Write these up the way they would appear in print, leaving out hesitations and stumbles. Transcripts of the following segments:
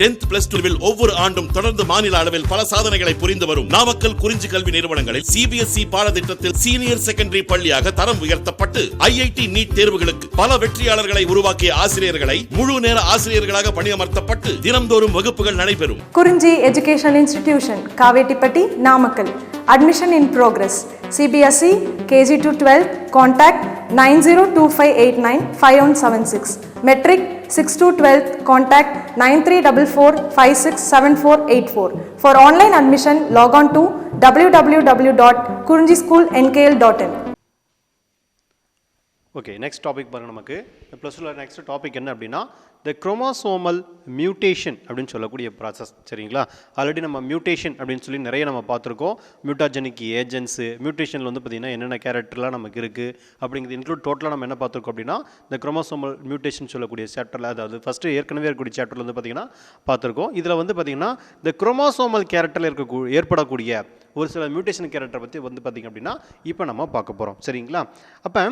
10th plus 2 ஒவ்வொரு ஆண்டும் தொடர்ந்து மாநில அளவில் பல சாதனைகளை புரிந்து வரும் நாமக்கல் குறிஞ்சி கல்வி நிறுவனங்களில் சிபிஎஸ்இ பாடத்திட்டத்தில் சீனியர் செகண்டரி பள்ளியாக தரம் உயர்த்தப்பட்டு ஐஐடி நீட் தேர்வுகளுக்கு பல வெற்றியாளர்களை உருவாக்கிய ஆசிரியர்களை முழு நேர ஆசிரியர்களாக பணியமர்த்தப்பட்டு தினம்தோறும் வகுப்புகள் நடைபெறும். குறிஞ்சி education institution, Kavettipatti, Namakkal. Admission in progress. CBSE KG to 12. Contact 9025895176. Metric 6 to 12. Contact 9344567484. For online admission, log on to www.kurinjischoolnkl.in. Okay, next topic பாருங்க. நமக்கு ப்ளஸ் டூவில் நெக்ஸ்ட் டாபிக் என்ன அப்படின்னா த குரோமோசோமல் மியூட்டேஷன் அப்படின்னு சொல்லக்கூடிய ப்ராசஸ். சரிங்களா, ஆல்ரெடி நம்ம மியூட்டேஷன் அப்படின்னு சொல்லி நிறைய நம்ம பார்த்துருக்கோம். மியூட்டாஜெனிக் ஏஜென்ட்ஸு, மியூட்டேஷனில் வந்து பார்த்திங்கன்னா என்னென்ன கேரக்டர்லாம் நமக்கு இருக்குது அப்படிங்கிறது இன்க்ளூட் டோட்டலாக நம்ம என்ன பார்த்துருக்கோம் அப்படின்னா இந்த குரோமோசோமல் மியூட்டேஷன் சொல்லக்கூடிய சாப்டரில், அதாவது ஃபஸ்ட்டு ஏற்கனவே இருக்கக்கூடிய சாப்டரில் வந்து பார்த்திங்கன்னா பார்த்துருக்கோம். இதில் வந்து பார்த்திங்கன்னா இந்த குரோமோசோமல் கேரக்டரில் ஏற்படக்கூடிய ஒரு சில மியூட்டேஷன் கேரக்டரை பற்றி வந்து பார்த்திங்க அப்படின்னா இப்போ நம்ம பார்க்க போகிறோம். சரிங்களா, அப்போ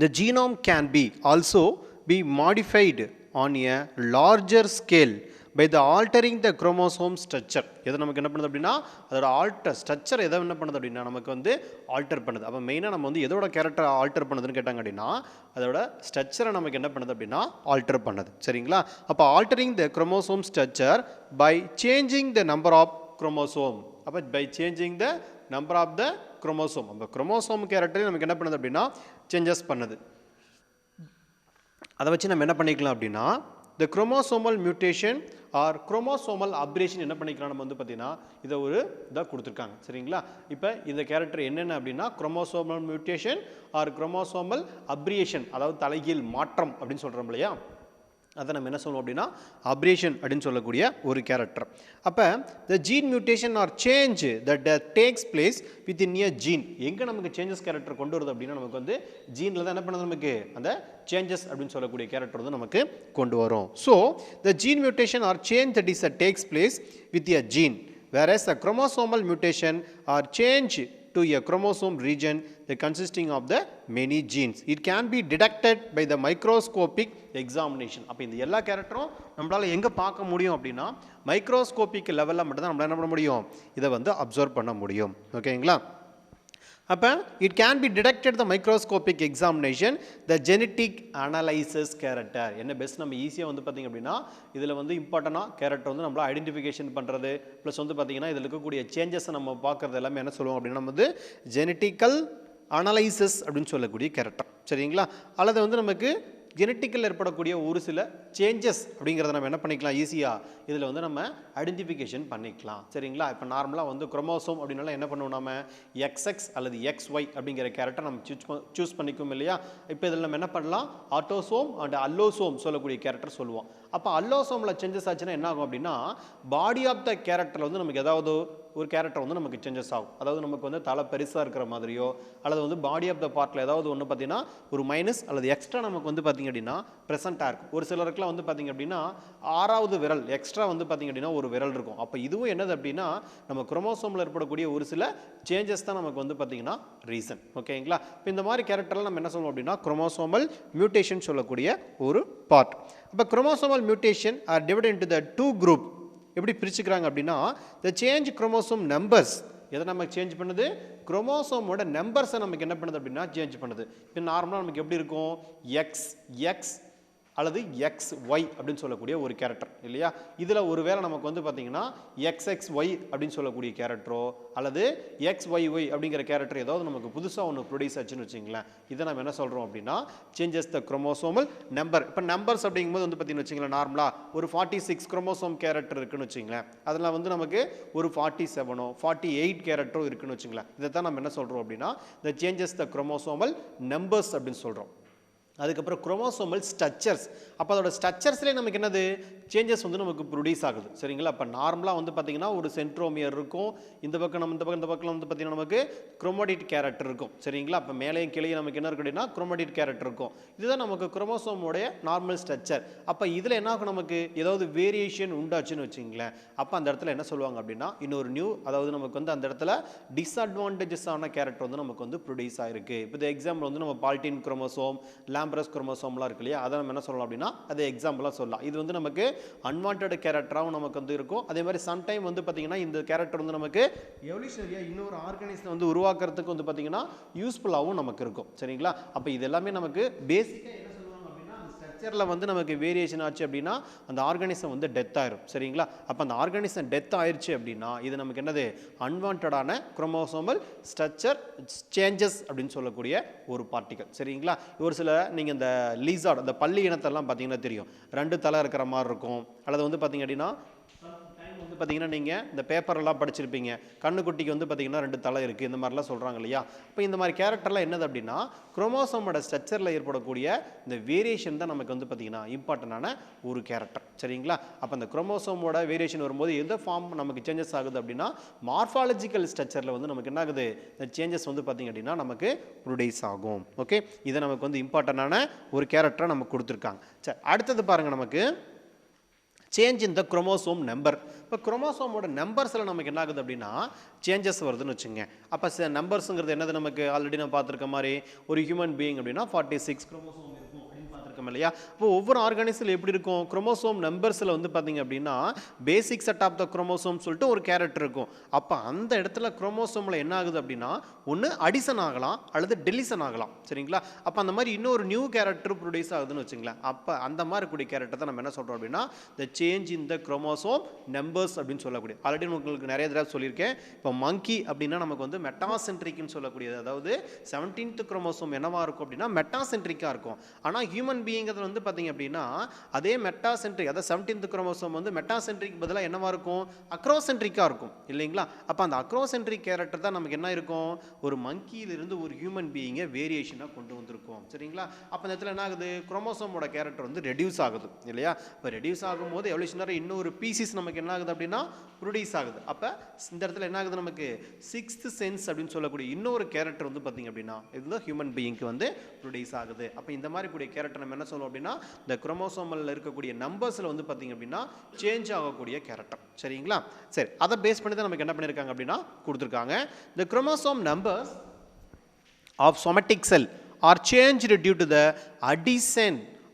the genome can be also be modified on a larger scale by the altering the chromosome structure. எதை நமக்கு என்ன பண்ணுது அப்படின்னா அதோட ஸ்ட்ரக்சர் எதை என்ன பண்ணுது அப்படின்னா நமக்கு வந்து ஆல்டர் பண்ணுது. அப்போ மெயினாக நம்ம வந்து எதோட கேரக்டர் ஆல்டர் பண்ணுதுன்னு கேட்டாங்க அப்படின்னா அதோட ஸ்ட்ரக்சரை நமக்கு என்ன பண்ணுது அப்படின்னா ஆல்டர் பண்ணுது. சரிங்களா, அப்போ altering the chromosome structure by changing the number of chromosome. அப்போ by changing the number of the chromosome, அந்த குரோமோசோம் கேரக்டரை நமக்கு என்ன பண்ணுது அப்படின்னா சேஞ்சஸ் பண்ணுது. அதை வச்சு நம்ம என்ன பண்ணிக்கலாம் அப்படின்னா த குரோமோசோமல் மியூட்டேஷன் ஆர் குரோமோசோமல் அப்ரேஷன் என்ன பண்ணிக்கலாம் நம்ம வந்து பார்த்தீங்கன்னா இதை ஒரு இதாக கொடுத்துருக்காங்க. சரிங்களா, இப்போ இந்த கேரக்டர் என்னென்ன அப்படின்னா குரோமோசோமல் மியூட்டேஷன் ஆர் குரோமோசோமல் அப்ரியேஷன், அதாவது தலைகீழ் மாற்றம் அப்படின்னு சொல்கிறோம் இல்லையா, அதை நம்ம என்ன சொல்லுவோம் அப்படின்னா அப்ரேஷன் அப்படின்னு சொல்லக்கூடிய ஒரு கேரக்டர். அப்போ the gene mutation or change that takes place with in a gene. எங்கே நமக்கு சேஞ்சஸ் கேரக்டர் கொண்டு வருது அப்படின்னா நமக்கு வந்து ஜீனில் தான் என்ன பண்ணுறது நமக்கு அந்த சேஞ்சஸ் அப்படின்னு சொல்லக்கூடிய கேரக்டர் வந்து நமக்கு கொண்டு வரும். So the gene mutation or change that is takes place with a gene, whereas a chromosomal mutation or change to a chromosome region consisting of the many genes. It can be detected by the microscopic examination. அப்போ இந்த எல்லா கேரக்டரும் நம்மளால் எங்கே பார்க்க முடியும் அப்படின்னா microscopic லெவலில் மட்டும்தான் நம்மளால் என்ன பண்ண முடியும், இதை வந்து அப்சர்வ் பண்ண முடியும். ஓகேங்களா, அப்போ it can be detected the microscopic examination the genetic analysis character. என்ன பெஸ்ட் நம்ம ஈஸியாக வந்து பார்த்திங்க அப்படின்னா இதில் வந்து இம்பார்ட்டண்டாக கேரக்டர் வந்து நம்மளால் ஐடென்டிஃபிகேஷன் பண்ணுறது ப்ளஸ் வந்து பார்த்திங்கன்னா இதில் இருக்கக்கூடிய சேஞ்சஸை நம்ம பார்க்குறது எல்லாமே என்ன சொல்லுவோம் அப்படின்னா நம்ம வந்து ஜெனட்டிக்கல் அனலைசஸ் அப்படின்னு சொல்லக்கூடிய கேரக்டர். சரிங்களா, அல்லது வந்து நமக்கு ஜெனட்டிக்கல் ஏற்படக்கூடிய ஒரு சில சேஞ்சஸ் அப்படிங்கிறத நம்ம என்ன பண்ணிக்கலாம் ஈஸியாக இதில் வந்து நம்ம ஐடென்டிஃபிகேஷன் பண்ணிக்கலாம். சரிங்களா, இப்போ நார்மலாக வந்து குரோமோசோம் அப்படின்னால என்ன பண்ணுவோம் நம்ம XX அல்லது XY அப்படிங்கிற கேரக்டர் நம்ம சூஸ் பண்ணிக்கும் இல்லையா. இப்போ இதில் நம்ம என்ன பண்ணலாம் ஆட்டோசோம் அண்ட் அல்லோசோம் சொல்லக்கூடிய கேரக்டர் சொல்லுவோம். அப்போ அல்லோசோமில் சேஞ்சஸ் ஆச்சுன்னா என்ன ஆகும் அப்படின்னா பாடி ஆஃப் த கேரக்டரில் வந்து நமக்கு ஏதாவது ஒரு கேரக்டர் வந்து நமக்கு சேஞ்சஸ் ஆகும். அதாவது நமக்கு வந்து தலை பெருசாக இருக்கிற மாதிரியோ அல்லது வந்து பாடி ஆஃப் த பார்ட்டில் ஏதாவது ஒன்று பார்த்தீங்கன்னா ஒரு மைனஸ் அல்லது எக்ஸ்ட்ரா நமக்கு வந்து பார்த்திங்க அப்படின்னா ப்ரெசென்ட்டாக இருக்கும். ஒரு சிலருக்குலாம் வந்து பார்த்திங்க அப்படின்னா 6வது விரல் எக்ஸ்ட்ரா வந்து பார்த்திங்க அப்படின்னா ஒரு விரல் இருக்கும். அப்போ இதுவும் என்னது அப்படின்னா நம்ம குரோமோசோமில் ஏற்படக்கூடிய ஒரு சில சேஞ்சஸ் தான் நமக்கு வந்து பார்த்திங்கன்னா ரீசன். ஓகேங்களா, இப்போ இந்த மாதிரி கேரக்டர்லாம் நம்ம என்ன சொல்லுவோம் அப்படின்னா குரோமோசோமல் மியூட்டேஷன் சொல்லக்கூடிய ஒரு பார்ட். அப்போ chromosomal mutation or divided into the 2 group. எப்படி பிரிச்சுக்கிறாங்க அப்படின்னா த சேஞ்ச் குரோமோசோம் நம்பர்ஸ். எதை நமக்கு சேஞ்ச் பண்ணுது, குரோமோசோமோட நம்பர்ஸை நமக்கு என்ன பண்ணுது அப்படின்னா சேஞ்ச் பண்ணுது. இப்போ நார்மலாக நமக்கு எப்படி இருக்கும் XX அல்லது XY அப்படின்னு சொல்லக்கூடிய ஒரு கேரக்டர் இல்லையா. இதில் ஒரு வேளை நமக்கு வந்து பார்த்தீங்கன்னா XXY அப்படின்னு சொல்லக்கூடிய கேரக்டரோ அல்லது XYY அப்படிங்கிற கேரக்டர் ஏதாவது நமக்கு புதுசாக ஒன்று ப்ரொடியூஸ் ஆச்சுன்னு வச்சிங்களேன், இதை நம்ம என்ன சொல்கிறோம் அப்படின்னா சேஞ்சஸ் த குரோமோசோமல் நம்பர். இப்போ நம்பர்ஸ் அப்படிங்கும்போது வந்து பார்த்தீங்கன்னு வச்சிங்களேன் நார்மலாக ஒரு 46 குரோமோசோம் கேரக்டர் இருக்குன்னு வச்சிங்களேன், அதில் வந்து நமக்கு ஒரு 47 48 கேரக்டரும் இருக்குன்னு வச்சிங்களேன். இதை தான் நம்ம என்ன சொல்கிறோம் அப்படின்னா the changes the chromosomal numbers அப்படின்னு சொல்கிறோம். அதுக்கப்புறம் குரோமோசோமல் ஸ்ட்ரக்சர்ஸ். அப்போ அதோட ஸ்ட்ரக்சர்ஸ்லேயே நமக்கு என்னது சேஞ்சஸ் வந்து நமக்கு ப்ரொடியூஸ் ஆகுது. சரிங்களா, இப்போ நார்மலாக வந்து பார்த்திங்கன்னா ஒரு சென்ட்ரோமியர் இருக்கும், இந்த பக்கம் நம்ம இந்த பக்கம் வந்து பார்த்திங்கன்னா நமக்கு குரோமோடிட் கேரக்டர் இருக்கும். சரிங்களா, அப்போ மேலேயும் கீழே நமக்கு என்ன இருக்கு அப்படின்னா குரோமோடிட் கேரக்டர் இருக்கும். இதுதான் நமக்கு குரோமோசோமோடைய நார்மல் ஸ்ட்ரக்சர். அப்போ இதில் என்ன ஆகும் நமக்கு ஏதாவது வேரியேஷன் உண்டாச்சுன்னு வச்சுங்களேன், அப்போ அந்த இடத்துல என்ன சொல்லுவாங்க அப்படின்னா இன்னொரு நியூ, அதாவது நமக்கு வந்து அந்த இடத்துல டிஸ்அட்வான்டேஜஸ் ஆன கேரக்டர் வந்து நமக்கு வந்து ப்ரொடியூஸ் ஆகிருக்கு. இப்போ எக்ஸாம்பிள் வந்து நம்ம பால்டின் குரோமோசோம், லாம் கேம்பரஸ் குரோமோசோம்லாம் இருக்கு இல்லையா, அதை நம்ம என்ன சொல்லலாம் அப்படின்னா அதை எக்ஸாம்பிளாக சொல்லலாம். இது வந்து நமக்கு அன்வான்ட் கேரக்டராகவும் நமக்கு வந்து இருக்கும். அதே மாதிரி சம்டைம் வந்து பார்த்தீங்கன்னா இந்த கேரக்டர் வந்து நமக்கு எவல்யூஷனரியாக இன்னொரு ஆர்கானிசத்தை வந்து உருவாக்குறதுக்கு வந்து பார்த்தீங்கன்னா யூஸ்ஃபுல்லாகவும் நமக்கு இருக்கும். சரிங்களா? அப்போ இது எல்லாமே நமக்கு பேசிக்காக என்ன சொல்லுவாங்க அப்படின்னா அந்த ஸ்ட்ரக்சரில் வந்து நமக்கு வேரியேஷன் ஆச்சு அப்படின்னா அந்த ஆர்கானிசம் வந்து டெத் ஆயிரும். சரிங்களா? அப்போ அந்த ஆர்கானிசம் டெத் ஆயிடுச்சு அப்படின்னா இது நமக்கு என்னது அன்வான்டான குரோமோசோமல் ஸ்ட்ரக்சர் சேஞ்சஸ் அப்படின்னு சொல்லக்கூடிய ஒரு பார்ட்டிகல். சரிங்களா? ஒரு சில நீங்கள் இந்த லீசார்ட் அந்த பள்ளி இனத்தெல்லாம் பார்த்தீங்கன்னா தெரியும், 2 தலை இருக்கிற மாதிரி இருக்கும். அல்லது வந்து பார்த்தீங்க அப்படின்னா வந்து பார்த்தீங்கன்னா நீங்கள் இந்த பேப்பரெல்லாம் படிச்சிருப்பீங்க, கண்ணுக்குட்டிக்கு வந்து பார்த்தீங்கன்னா 2 தலை இருக்குது, இந்த மாதிரிலாம் சொல்கிறாங்க இல்லையா. இப்போ இந்த மாதிரி கேரக்டர்லாம் என்னது அப்படின்னா குரோமோசோமோட ஸ்ட்ரக்சரில் ஏற்படக்கூடிய இந்த வேரியேஷன் தான் நமக்கு வந்து பார்த்தீங்கன்னா இம்பார்ட்டண்டான ஒரு கேரக்டர். சரிங்களா? அப்போ அந்த குரோமோசோமோட வேரியேஷன் வரும்போது எந்த ஃபார்ம் நமக்கு சேஞ்சஸ் ஆகுது அப்படின்னா மார்ஃபாலஜிக்கல் ஸ்ட்ரக்சரில் வந்து நமக்கு என்ன ஆகுது, இந்த சேஞ்சஸ் வந்து பார்த்தீங்க அப்படின்னா நமக்கு ப்ரொடியூஸ் ஆகும். ஓகே, இதை நமக்கு வந்து இம்பார்ட்டண்டான ஒரு கேரக்டரை நமக்கு கொடுத்துருக்காங்க. சரி, அடுத்தது பாருங்கள், நமக்கு change in the chromosome number. இப்போ குரோமோசோமோட நம்பர்ஸில் நமக்கு என்ன ஆகுது அப்படின்னா சேஞ்சஸ் வருதுன்னு வச்சுங்க. அப்போ நம்பர்ஸுங்கிறது என்னது, நமக்கு ஆல்ரெடி நான் பார்த்துருக்க மாதிரி ஒரு ஹியூமன் பீயிங் அப்படின்னா 46 குரோமோசோம் இருக்கும் அப்படின்னு பார்த்துருக்கோம் இல்லையா. இப்போ ஒவ்வொரு ஆர்கானிஸில் எப்படி இருக்கும், குரோமோசோம் நம்பர்ஸில் வந்து பார்த்தீங்க அப்படின்னா பேசிக் செட் ஆஃப் த குரோமோசோம் சொல்லிட்டு ஒரு கேரக்டர் இருக்கும். அப்போ அந்த இடத்துல குரோமோசோமில் என்ன ஆகுது அப்படின்னா ஒன்று அடிஷன் ஆகலாம் அல்லது டெலிஷன் ஆகலாம். சரிங்களா? அப்போ அந்த மாதிரி இன்னொரு நியூ கேரக்டர் ப்ரொடியூஸ் ஆகுதுன்னு வச்சுங்களேன். அப்போ அந்த மாதிரி கூடிய கேரக்டர் தான் நம்ம என்ன சொல்கிறோம் அப்படின்னா the change in the chromosome numbers அப்படின்னு சொல்லக்கூடிய. ஆல்ரெடி உங்களுக்கு நிறைய தடவை சொல்லியிருக்கேன். இப்போ மங்கி அப்படின்னா நமக்கு வந்து மெட்டாசென்ட்ரிக்னு சொல்லக்கூடியது, அதாவது 17th குரோமோசோம் என்னவா இருக்கும் அப்படின்னா மெட்டாசென்ட்ரிக்காக இருக்கும். ஆனால் ஹியூமன் பீயிங்கிறது வந்து பார்த்தீங்க அப்படின்னா அதே மெட்டாசென்ட்ரிக், அதாவது 17th குரோமோசோம் வந்து மெட்டாசென்ட்ரிக் பதிலாக என்னவா இருக்கும், அக்ரோசென்ட்ரிக்காக இருக்கும் இல்லைங்களா. அப்போ அந்த அக்ரோசென்ட்ரிக் கேரக்டர் தான் நமக்கு என்ன இருக்கும், ஒரு மங்கியிலிருந்து ஒரு ஹியூமன் பீயிங்கை வேரியேஷனாக கொண்டு வந்திருக்கும். சரிங்களா? அப்போ இந்த இடத்துல என்ன ஆகுது, குரோமோசோமோட கேரக்டர் வந்து ரெடியூஸ் ஆகுது இல்லையா. இப்போ ரெடியூஸ் ஆகும்போது எவல்யூஷனரி இன்னொரு பீசிஸ் நமக்கு என்ன ஆகுது அப்படின்னா ப்ரொடியூஸ் ஆகுது. அப்போ இந்த இடத்துல என்ன ஆகுது, நமக்கு 6th சென்ஸ் அப்படின்னு சொல்லக்கூடிய இன்னொரு கேரக்டர் வந்து பார்த்தீங்க அப்படின்னா இதுதான் ஹியூமன் பீயிங்க்கு வந்து ப்ரொடியூஸ் ஆகுது. அப்போ இந்த மாதிரி கூடிய கேரக்டர் நம்ம என்ன சொல்லுவோம் அப்படின்னா இந்த குரோமோசோமில் இருக்கக்கூடிய நம்பர்ஸில் வந்து பார்த்தீங்க அப்படின்னா சேஞ்ச் ஆகக்கூடிய கேரக்டர். சரிங்களா? சரி, அதை பேஸ் பண்ணி தான் நமக்கு என்ன பண்ணியிருக்காங்க அப்படின்னா கொடுத்துருக்காங்க. இந்த chromosome numbers of somatic cell are changed due to the addition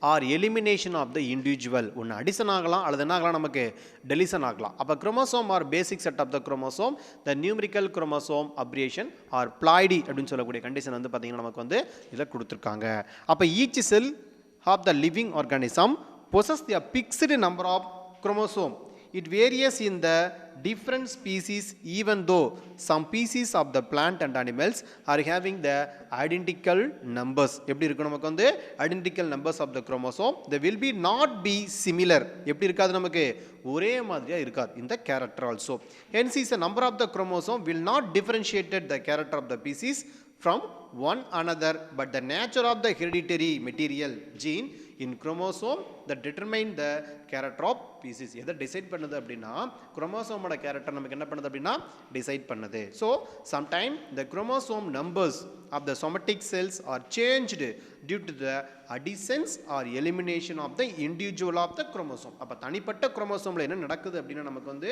or elimination of the individual. ஒன்று அடிஷன் ஆகலாம் அல்லது என்ன ஆகலாம், நமக்கு டெலிஷன் ஆகலாம். அப்போ chromosome are basic set of the chromosome the numerical chromosome aberration are ploidy அப்படின்னு சொல்லக்கூடிய கண்டிஷன் வந்து பார்த்தீங்கன்னா நமக்கு வந்து இதில் கொடுத்துருக்காங்க. அப்போ each cell of the living organism possess a fixed number of chromosome. It varies in the different species, even though some species of the plant and animals are having the identical numbers. எப்படி இருக்கு, நமக்கு வந்து identical numbers of the chromosome. They will be not be similar. எப்படி இருக்காது, நமக்கு ஒரே மாதிரியா இருக்காது இந்த character also. Hence is the number of the chromosome will not differentiate the character of the species from one another, but the nature of the hereditary material gene in chromosome that determine the character of species. எதை decide பண்ணுது அப்படின்னா குரோமோசோமோட character நமக்கு என்ன பண்ணுது அப்படின்னா decide பண்ணுது. So sometime the chromosome numbers of the somatic cells are changed due to the additions or elimination of the individual of the chromosome. அப்போ தனிப்பட்ட குரோமோசோமில் என்ன நடக்குது அப்படின்னா நமக்கு வந்து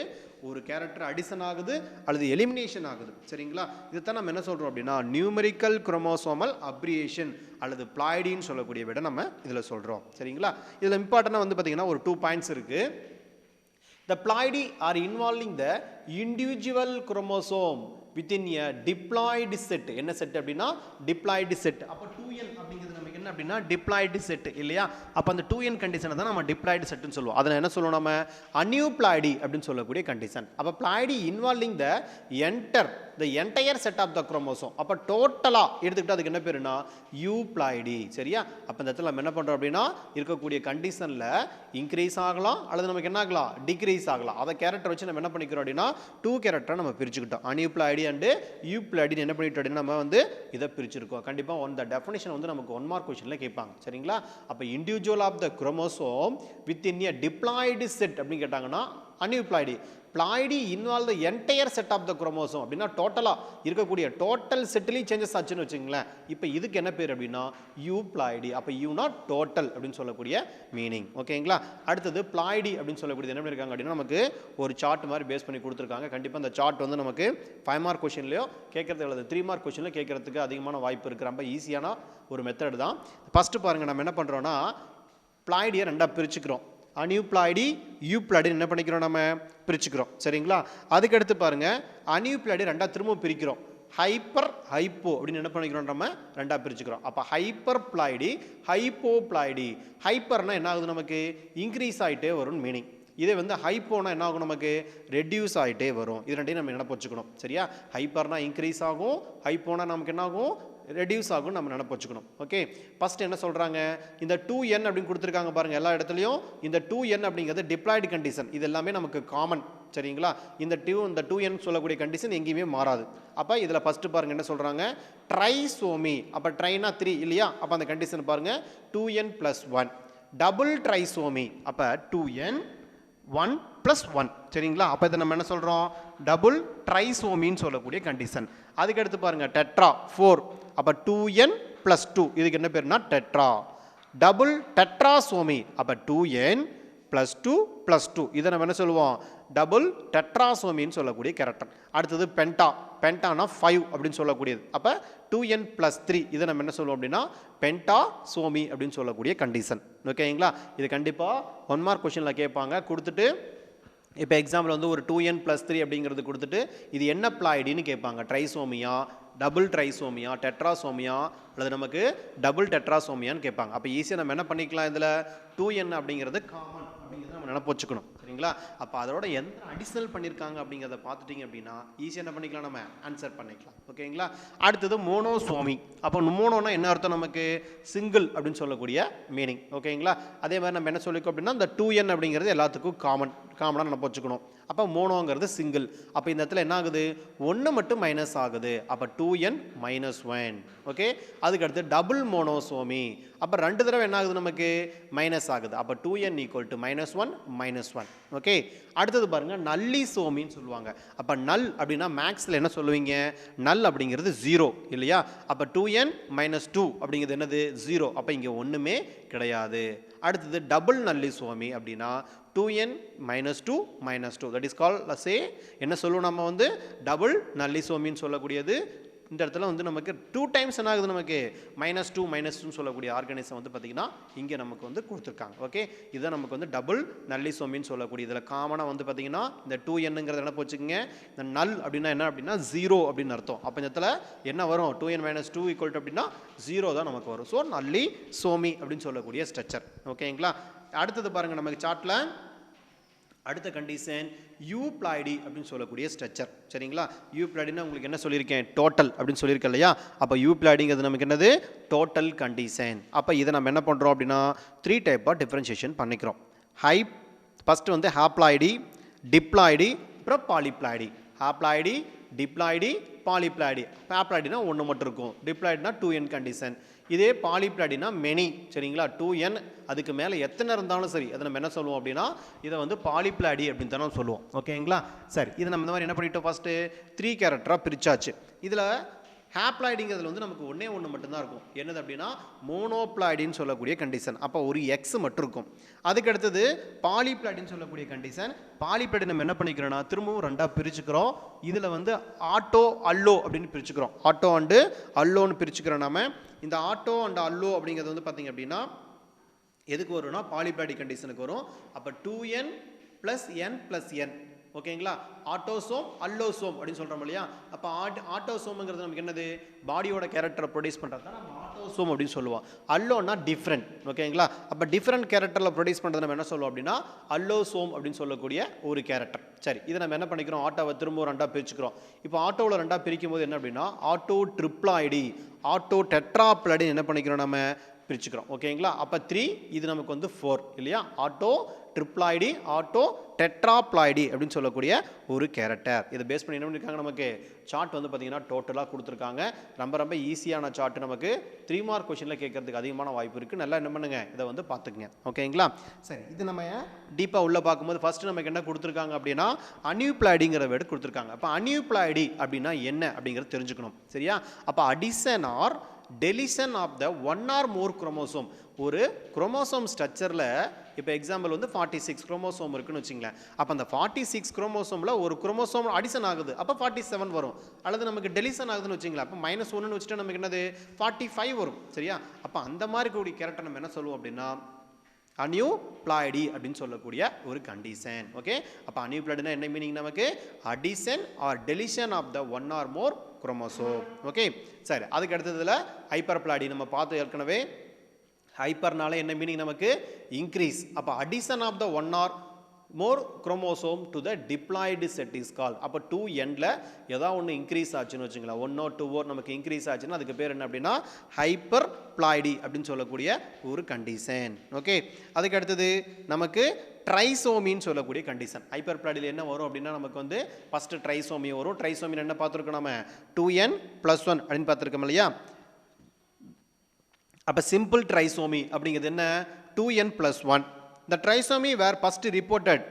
ஒரு கேரக்டர் அடிஷன் ஆகுது அல்லது எலிமினேஷன் ஆகுது. சரிங்களா? இதுதான் நம்ம என்ன சொல்கிறோம் அப்படின்னா நியூமரிக்கல் குரோமோசோமல் அப்ரியேஷன் அல்லது பிளாய்டின்னு சொல்லக்கூடிய விட நம்ம இதில் சொல்கிறோம். சரிங்களா? இதில் இம்பார்ட்டண்டாக வந்து பார்த்தீங்கன்னா ஒரு 2 பாயிண்ட்ஸ் இருக்குது. The ploidy are involving the individual chromosome within a diploid set. என்ன செட் அப்படின்னா diploid set. அப்போ 2n அப்படிங்கிறது நமக்கு என்ன அப்படின்னா diploid set இல்லையா. அப்போ அந்த 2n கண்டிஷனை தான் நம்ம diploid setன்னு சொல்லுவோம். அதில் என்ன சொல்லுவோம், நம்ம அன்யூப்ளாய்டி அப்படின்னு சொல்லக்கூடிய கண்டிஷன். அப்போ ploidy involving the entire set of the chromosome. அப்போ டோட்டலாக எடுத்துக்கிட்டு அதுக்கு என்ன பேருனா யூப்ளாய்டி. சரியா? அப்போ இந்த இடத்துல நம்ம என்ன பண்ணுறோம் அப்படின்னா இருக்கக்கூடிய கண்டிஷனில் இன்க்ரீஸ் ஆகலாம் அல்லது நமக்கு என்ன ஆகலாம், டிக்ரீஸ் ஆகலாம். அதை கேரக்டர் வச்சு நம்ம என்ன பண்ணிக்கிறோம் அப்படின்னா 2 கேரக்டரை நம்ம பிரிச்சுக்கிட்டோம். அன்யூப்ளாய்டி அண்டு யூப்ளாய்டின்னு என்ன பண்ணிட்டோம் அப்படின்னா நம்ம வந்து இதை பிரிச்சிருக்கோம். கண்டிப்பாக இந்த டெஃபினேஷன் வந்து நமக்கு 1 மார்க் கொஸ்டினில் கேட்பாங்க. சரிங்களா? அப்போ individual of the chromosome with in a diploid set அப்படின்னு கேட்டாங்கன்னா aneuploidy. Ploidy involve the entire set of the chromosome அப்படின்னா டோட்டலாக இருக்கக்கூடிய டோட்டல் செட்டிலையும் சேஞ்சஸ் ஆச்சுன்னு வச்சுங்களேன். இப்போ இதுக்கு என்ன பேர் அப்படின்னா யூப்ளாய்டி. அப்போ யூனா டோட்டல் அப்படின்னு சொல்லக்கூடிய மீனிங். ஓகேங்களா. அடுத்தது பிளாய்டி அப்படின்னு சொல்லக்கூடியது என்ன பண்ணியிருக்காங்க அப்படின்னா நமக்கு ஒரு சார்ட் மாதிரி பேஸ் பண்ணி கொடுத்துருக்காங்க. கண்டிப்பாக அந்த சார்ட் வந்து நமக்கு 5 மார்க் கொஷின்லையோ கேட்கறதுக்கு அல்லது 3 மார்க் கொஷினில் கேட்கறதுக்கு அதிகமான வாய்ப்பு இருக்குது. ரொம்ப ஈஸியான ஒரு மெத்தட் தான். ஃபஸ்ட்டு பாருங்கள், நம்ம என்ன பண்ணுறோன்னா பிளாய்டியை ரெண்டாக பிரிச்சுக்கிறோம். அன்யூப்ளாய்டி யூப்ளாய்டி என்ன பண்ணிக்கிறோம், நம்ம பிரிச்சுக்கிறோம். சரிங்களா. அதுக்கடுத்து பாருங்கள், அன்யூப்ளாய்டி ரெண்டாக திரும்ப பிரிக்கிறோம். ஹைப்பர் ஹைப்போ அப்படின்னு என்ன பண்ணிக்கிறோம், நம்ம ரெண்டாக பிரிச்சுக்கிறோம். அப்போ ஹைப்பர் பிளாய்டி ஹைப்போ பிளாய்டி. ஹைப்பர்னா என்ன ஆகுது, நமக்கு இன்க்ரீஸ் ஆகிட்டே வரும்னு மீனிங். இதே வந்து ஹைப்போனா என்ன ஆகும், நமக்கு ரெடியூஸ் ஆகிட்டே வரும். இது ரெண்டையும் நம்ம நினைப்பு வச்சுக்கணும். சரியா. ஹைப்பர்னா இன்க்ரீஸ் ஆகும், ஹைப்போனா நமக்கு என்ன ஆகும், ரெடியூஸ் ஆகும் நம்ம நினைப்பு வச்சுக்கணும். ஓகே. ஃபர்ஸ்ட் என்ன சொல்கிறாங்க, இந்த 2n அப்படின்னு கொடுத்துருக்காங்க பாருங்கள் எல்லா இடத்துலையும். இந்த 2n அப்படிங்கிறது டிப்ளாய்டு கண்டிஷன். இது எல்லாமே நமக்கு காமன். சரிங்களா. இந்த 2n சொல்லக்கூடிய கண்டிஷன் எங்கேயுமே மாறாது. அப்போ இதில் ஃபஸ்ட்டு பாருங்கள் என்ன சொல்கிறாங்க, ட்ரைசோமி. அப்போ ட்ரைனா 3 இல்லையா. அப்போ அந்த கண்டிஷன் பாருங்கள் 2n + 1. Double trisomy. அப்போ 2n 1 + 1. சரிங்களா. அப்போ இதை நம்ம என்ன சொல்கிறோம், டபுள் ட்ரைசோமின்னு சொல்லக்கூடிய கண்டிஷன். அதுக்கடுத்து பாருங்கள் டெட்ரா 4. அப்போ 2n + 2. இதுக்கு என்ன பேருனா டெட்ரா. Double tetrasomy. அப்போ 2n + 2 + 2. இதை நம்ம என்ன சொல்லுவோம், டபுள் டெட்ராசோமின்னு சொல்லக்கூடிய கேரக்டர். அடுத்தது பென்டா. பென்டானா 5 அப்படின்னு சொல்லக்கூடியது. அப்போ 2n + 3. இதை நம்ம என்ன சொல்லுவோம் அப்படின்னா பென்டாசோமி அப்படின்னு சொல்லக்கூடிய கண்டிஷன். ஓகேங்களா. இது கண்டிப்பாக 1 மார்க் கொஷினில் கேட்பாங்க. கொடுத்துட்டு இப்போ எக்ஸாம்பிள் வந்து ஒரு 2n + 3 அப்படிங்கிறது கொடுத்துட்டு இது என்ன பிளாய்டின்னு கேட்பாங்க. ட்ரைசோமியா, டபுள் ட்ரைசோமியா, டெட்ராசோமியா அல்லது நமக்கு டபுள் டெட்ராசோமியான்னு கேட்பாங்க. அப்போ ஈஸியாக நம்ம என்ன பண்ணிக்கலாம், இதில் 2n அப்படிங்கிறது காமன் அப்படிங்கிறத நம்ம நினைப்பு வச்சுக்கணும். சரிங்களா. அப்போ அதோட எந்த அடிஷனல் பண்ணியிருக்காங்க அப்படிங்கிறத பார்த்துட்டிங்க அப்படின்னா ஈஸியாக என்ன பண்ணிக்கலாம், நம்ம ஆன்சர் பண்ணிக்கலாம். ஓகேங்களா. அடுத்தது மோனோசோமி. அப்போ மோனோனா என்ன அர்த்தம், நமக்கு சிங்கிள் அப்படின்னு சொல்லக்கூடிய மீனிங். ஓகேங்களா. அதே மாதிரி நம்ம என்ன சொல்லிக்கோ அப்படின்னா இந்த 2n அப்படிங்கிறது எல்லாத்துக்கும் காமனாக நினைப்பு வச்சுக்கணும். அப்போ மோனோங்கிறது சிங்கிள். அப்போ இந்த இடத்துல என்ன ஆகுது, 1 மட்டும் மைனஸ் ஆகுது. அப்போ 2n - 1. ஓகே. அதுக்கடுத்து டபுள் மோனோசோமி. அப்போ 2 தடவை என்ன ஆகுது, நமக்கு மைனஸ் ஆகுது. அப்போ 2n = -1 -1. ஓகே. அடுத்தது பாருங்க நல்லிசோமின்னு சொல்லுவாங்க. அப்போ நல் அப்படின்னா மேக்ஸில் என்ன சொல்லுவீங்க, நல் அப்படிங்கிறது 0 இல்லையா. அப்போ 2n - 2 அப்படிங்கிறது என்னது, 0. அப்போ இங்கே ஒன்றுமே கிடையாது. அடுத்தது டபுள் நல்லிசோமி அப்படின்னா 2n - 2 -2. தட் இஸ் கால் சே என்ன சொல்லுவோம், நம்ம வந்து டபுள் நல்லிசோமின்னு சொல்லக்கூடியது. இந்த இடத்துல வந்து நமக்கு 2 டைம்ஸ் என்ன ஆகுது, நமக்கு -2 -2 சொல்லக்கூடிய ஆர்கானிசம் வந்து பார்த்திங்கன்னா இங்கே நமக்கு வந்து கொடுத்துருக்காங்க. ஓகே. இதுதான் நமக்கு வந்து டபுள் நல்லிசோமின்னு சொல்லக்கூடிய. இதில் காமனாக வந்து பார்த்திங்கன்னா இந்த 2nங்கிறத என்ன போச்சுங்க, இந்த நல் அப்படின்னா என்ன அப்படின்னா 0 அப்படின்னு அர்த்தம். அப்போ இந்த இடத்துல என்ன வரும், 2n - 2 = அப்படின்னா 0 தான் நமக்கு வரும். ஸோ நல்லிசோமி அப்படின்னு சொல்லக்கூடிய ஸ்ட்ரக்சர். ஓகேங்களா. அடுத்தது பாருங்கள் நமக்கு சார்ட்டில் அடுத்த கண்டிஷன் யூப்ளாய்டி அப்படின்னு சொல்லக்கூடிய ஸ்ட்ரக்சர். சரிங்களா. யூப்ளாய்டினா உங்களுக்கு என்ன சொல்லியிருக்கேன், டோட்டல் அப்படின்னு சொல்லியிருக்கேன் இல்லையா. அப்போ யூப்ளாய்டிங்கிறது நமக்கு என்னது, டோட்டல் கண்டிஷன். அப்போ இதை நம்ம என்ன பண்ணுறோம் அப்படின்னா 3 டைப்பாக டிஃப்ரென்ஷியேஷன் பண்ணிக்கிறோம். ஃபஸ்ட்டு வந்து ஹாப்ளாய்டி, டிப்ளாய்டி, அப்புறம் பாலிப்ளாய்டி. ஹாப்ளாய்டி, டிப்ளாய்டி, பாலிப்ளாய்டி. ஹாப்ளாய்டினா 1 மட்டும் இருக்கும், டிப்ளாய்டினா 2n கண்டிஷன். இதே பாலிப்ளாய்டினா மெனி. சரிங்களா. 2n அதுக்கு மேலே எத்தனை இருந்தாலும் சரி அதை நம்ம என்ன சொல்லுவோம் அப்படின்னா இதை வந்து பாலிப்ளாய்டி அப்படின்னு தானே சொல்லுவோம். ஓகேங்களா. சரி, இதை நம்ம இந்த மாதிரி என்ன பண்ணிட்டோம், ஃபஸ்ட்டு 3 கேரக்டராக பிரிச்சாச்சு. இதில் ஹாப்ளாய்டிங்கிறதுல வந்து நமக்கு ஒன்று மட்டும்தான் இருக்கும். என்னது அப்படின்னா மோனோப்ளாய்டின்னு சொல்லக்கூடிய கண்டிஷன். அப்போ ஒரு எக்ஸ் மட்டும் இருக்கும். அதுக்கு அடுத்தது பாலிப்ளாய்டின்னு சொல்லக்கூடிய கண்டிஷன். பாலிப்ளாய்டி நம்ம என்ன பண்ணிக்கிறோன்னா திரும்பவும் 2ஆக பிரிச்சுக்கிறோம். இதில் வந்து ஆட்டோ அல்லோ அப்படின்னு பிரிச்சுக்கிறோம். Auto and அல்லோன்னு பிரிச்சுக்கிறோம். நம்ம இந்த ஆட்டோ அண்ட் அல்லோ அப்படிங்கிறது வந்து பார்த்திங்க அப்படின்னா எதுக்கு வரும்னா பாலிப்ளாய்டி கண்டிஷனுக்கு வரும். அப்போ 2n + n + n. ஓகேங்களா. ஆட்டோசோம் அல்லோசோம் அப்படின்னு சொல்கிறோம் இல்லையா. அப்போ ஆட்டோசோம்ங்கிறது நமக்கு என்னது, பாடியோட கேரக்டரை ப்ரொடியூஸ் பண்ணுறது தான் நம்ம ஆட்டோசோம் அப்படின்னு சொல்லுவோம். அல்லோன்னா டிஃப்ரெண்ட். ஓகேங்களா. அப்போ டிஃப்ரெண்ட் கேரக்டரில் ப்ரொடியூஸ் பண்ணுறது நம்ம என்ன சொல்லுவோம் அப்படின்னா அல்லோசோம் அப்படின்னு சொல்லக்கூடிய ஒரு கேரக்டர். சரி, இதை நம்ம என்ன பண்ணிக்கிறோம், ஆட்டோவை திரும்ப 2ஆக பிரிச்சுக்கிறோம். இப்போ ஆட்டோவில் 2ஆக பிரிக்கும் போது என்ன அப்படின்னா ஆட்டோ ட்ரிப்ளாய்டி, ஆட்டோ டெட்ராப்ளாய்டி என்ன பண்ணிக்கிறோம், நம்ம பிரிச்சுக்கிறோம். ஓகேங்களா? அப்போ 3 இது நமக்கு வந்து 4 இல்லையா? ஆட்டோ ட்ரிப்ளாய்டி ஆட்டோ டெட்ராப்ளாய்டி அப்படின்னு சொல்லக்கூடிய ஒரு கேரக்டர். இதை பேஸ் பண்ணி என்ன பண்ணியிருக்காங்க, நமக்கு சார்ட் வந்து பார்த்தீங்கன்னா டோட்டலாக கொடுத்துருக்காங்க. ரொம்ப ரொம்ப ஈஸியான சார்ட், நமக்கு 3 மார்க் கொஸ்டினில் கேட்கறதுக்கு அதிகமான வாய்ப்பு இருக்குது. நல்லா என்ன பண்ணுங்க, இதை வந்து பார்த்துக்குங்க. ஓகேங்களா? சரி, இது நம்ம டீப்பாக உள்ளே பார்க்கும்போது ஃபர்ஸ்ட் நமக்கு என்ன கொடுத்துருக்காங்க அப்படின்னா அனியூப்ளாய்டிங்கிற வேர்டு கொடுத்துருக்காங்க. அப்போ அனியூப்ளாய்டி அப்படின்னா என்ன அப்படிங்கிறது தெரிஞ்சுக்கணும். சரியா? அப்போ addition or deletion of the one or more chromosome. ஒரு குரோமோசோம் ஸ்ட்ரக்சரில் இப்போ எக்ஸாம்பிள் வந்து 46 குரோமோசோம் இருக்குன்னு வச்சுங்களேன். அப்போ அந்த 46 குரோமோசோமில் ஒரு குரோமோசோம் அடிஷன் ஆகுது, அப்போ 47 வரும். அல்லது நமக்கு டெலிஷன் ஆகுதுன்னு வச்சுங்களேன், அப்போ -1ன்னு வச்சுட்டு நமக்கு என்னது 45 வரும். சரியா? அப்போ அந்த மாதிரி கூடிய கேரக்டர் நம்ம என்ன சொல்லுவோம் அப்படின்னா அனியூப்ளாய்டி அப்படின்னு சொல்லக்கூடிய ஒரு கண்டிஷன். ஓகே, அப்போ அனியூப்ளாய்டினா என்ன மீனிங், நமக்கு addition or deletion of the one or more chromosome. Okay, சரி. அதுக்கு அடுத்ததுல ஹைப்பர்ப்ளாய்டி நம்ம பார்த்தோம் ஏற்கனவே. ஹைப்பர்னால என்ன மீனிங், நமக்கு இன்க்ரீஸ். அப்போ addition of the one or more chromosome to the diploid set is call. அப்போ 2 எண்டில் ஏதாவது ஒன்று இன்க்ரீஸ் ஆச்சுன்னு வச்சுங்களேன், 1 or 2 நமக்கு இன்க்ரீஸ் ஆச்சுன்னா அதுக்கு பேர் என்ன அப்படின்னா ஹைப்பர் பிளாய்டி அப்படின்னு சொல்லக்கூடிய ஒரு கண்டிஷன். ஓகே, அதுக்கு அடுத்தது நமக்கு ட்ரைசோமின்னு சொல்லக்கூடிய கண்டிஷன். ஹைப்பர் பிளாய்டில் என்ன வரும் அப்படின்னா நமக்கு வந்து ஃபர்ஸ்ட் ட்ரைசோமி வரும். ட்ரைசோமின்னு என்ன பார்த்துருக்கோம், நம்ம 2n+1 அப்படின்னு பார்த்துருக்கோம் இல்லையா? அப்போ சிம்பிள் ட்ரைசோமி அப்படிங்கிறது என்ன, 2n+1. இந்த ட்ரைசோமி வேர் ஃபர்ஸ்ட் ரிப்போர்ட்டட்